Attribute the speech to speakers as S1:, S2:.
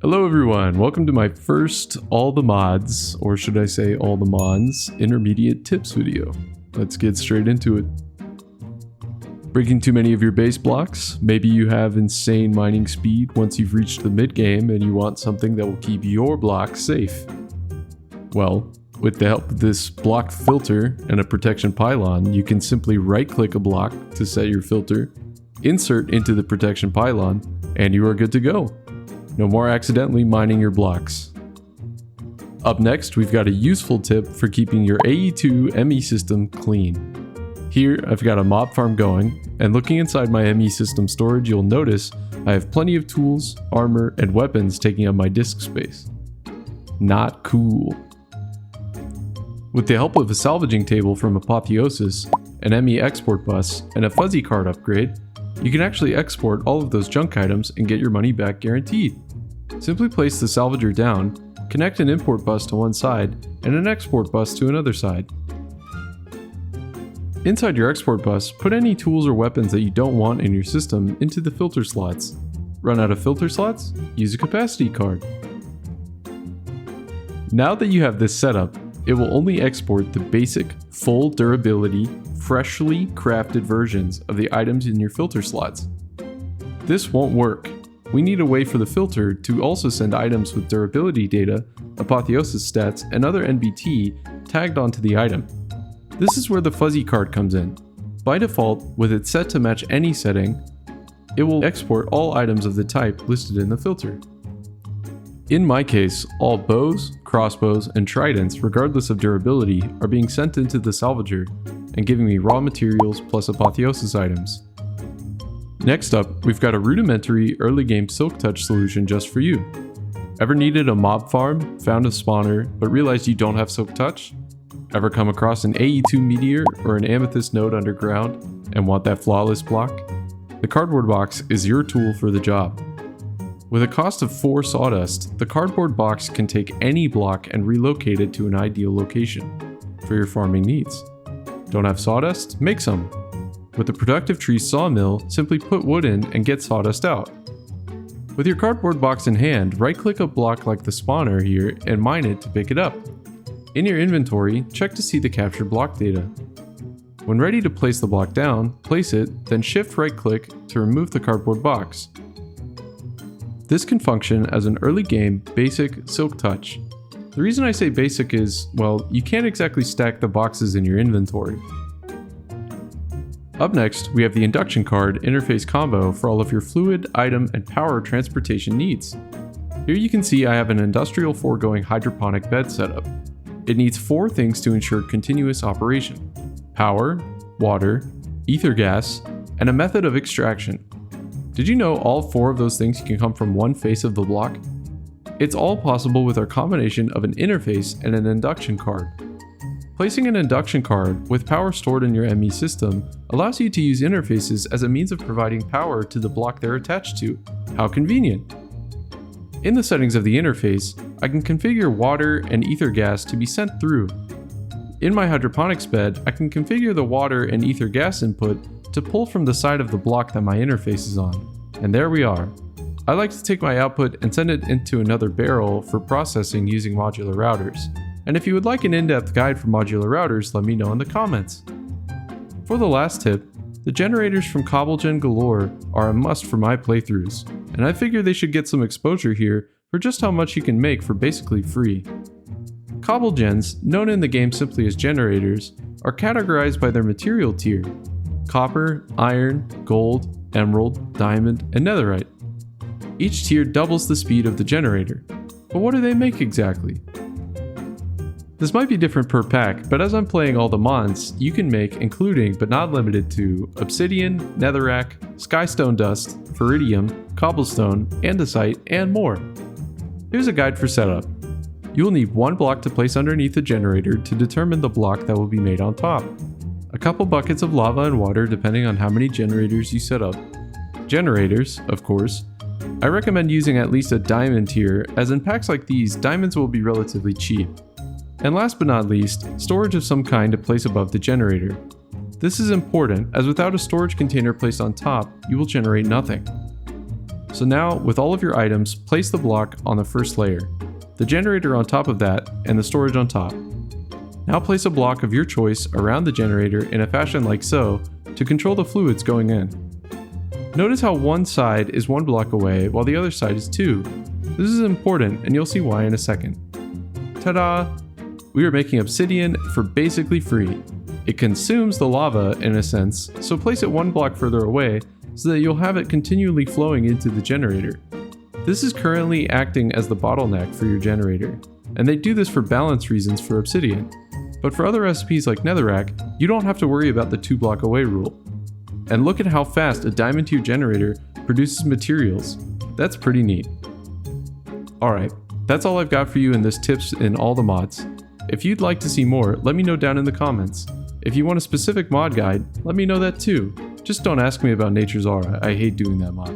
S1: Hello everyone, welcome to my first all the mods, or should I say all the Mons, intermediate tips video. Let's get straight into it. Breaking too many of your base blocks? Maybe you have insane mining speed once you've reached the mid game and you want something that will keep your block safe. Well, with the help of this block filter and a protection pylon, you can simply right click a block to set your filter, insert into the protection pylon, and you are good to go. No more accidentally mining your blocks. Up next, we've got a useful tip for keeping your AE2 ME system clean. Here, I've got a mob farm going, and looking inside my ME system storage, you'll notice I have plenty of tools, armor, and weapons taking up my disk space. Not cool. With the help of a salvaging table from Apotheosis, an ME export bus, and a fuzzy card upgrade, you can actually export all of those junk items and get your money back guaranteed. Simply place the salvager down, connect an import bus to one side and an export bus to another side. Inside your export bus, put any tools or weapons that you don't want in your system into the filter slots. Run out of filter slots? Use a capacity card. Now that you have this set up, it will only export the basic, full durability, freshly crafted versions of the items in your filter slots. This won't work. We need a way for the filter to also send items with durability data, Apotheosis stats, and other NBT tagged onto the item. This is where the fuzzy card comes in. By default, with it set to match any setting, it will export all items of the type listed in the filter. In my case, all bows, crossbows, and tridents, regardless of durability, are being sent into the salvager and giving me raw materials plus Apotheosis items. Next up, we've got a rudimentary early game Silk Touch solution just for you. Ever needed a mob farm, found a spawner, but realized you don't have Silk Touch? Ever come across an AE2 meteor or an amethyst node underground and want that flawless block? The cardboard box is your tool for the job. With a cost of 4 sawdust, the cardboard box can take any block and relocate it to an ideal location for your farming needs. Don't have sawdust? Make some. With the Productive Tree sawmill, simply put wood in and get sawdust out. With your cardboard box in hand, right-click a block like the spawner here and mine it to pick it up. In your inventory, check to see the captured block data. When ready to place the block down, place it, then shift right-click to remove the cardboard box. This can function as an early game basic Silk Touch. The reason I say basic is, well, you can't exactly stack the boxes in your inventory. Up next, we have the induction card interface combo for all of your fluid, item, and power transportation needs. Here you can see I have an industrial foregoing hydroponic bed setup. It needs 4 things to ensure continuous operation: power, water, ether gas, and a method of extraction. Did you know all 4 of those things can come from one face of the block? It's all possible with our combination of an interface and an induction card. Placing an induction card with power stored in your ME system allows you to use interfaces as a means of providing power to the block they're attached to. How convenient! In the settings of the interface, I can configure water and ether gas to be sent through. In my hydroponics bed, I can configure the water and ether gas input to pull from the side of the block that my interface is on. And there we are. I like to take my output and send it into another barrel for processing using modular routers. And if you would like an in-depth guide for modular routers, let me know in the comments. For the last tip, the generators from CobbleGen Galore are a must for my playthroughs, and I figure they should get some exposure here for just how much you can make for basically free. CobbleGens, known in the game simply as generators, are categorized by their material tier: copper, iron, gold, emerald, diamond, and netherite. Each tier doubles the speed of the generator. But what do they make exactly? This might be different per pack, but as I'm playing all the Mons, you can make including but not limited to obsidian, netherrack, skystone dust, viridium, cobblestone, andesite, and more. Here's a guide for setup. You will need 1 block to place underneath the generator to determine the block that will be made on top. A couple buckets of lava and water depending on how many generators you set up. Generators, of course. I recommend using at least a diamond tier, as in packs like these, diamonds will be relatively cheap. And last but not least, storage of some kind to place above the generator. This is important, as without a storage container placed on top, you will generate nothing. So now, with all of your items, place the block on the first layer, the generator on top of that, and the storage on top. Now place a block of your choice around the generator in a fashion like so to control the fluids going in. Notice how one side is 1 block away while the other side is 2. This is important and you'll see why in a second. Ta-da! We are making obsidian for basically free. It consumes the lava in a sense, so place it 1 block further away so that you'll have it continually flowing into the generator. This is currently acting as the bottleneck for your generator, and they do this for balance reasons for obsidian. But for other recipes like netherrack, you don't have to worry about the 2 block away rule. And look at how fast a diamond tier generator produces materials. That's pretty neat. Alright, that's all I've got for you in this tips in all the mods. If you'd like to see more, let me know down in the comments. If you want a specific mod guide, let me know that too. Just don't ask me about Nature's Aura, I hate doing that mod.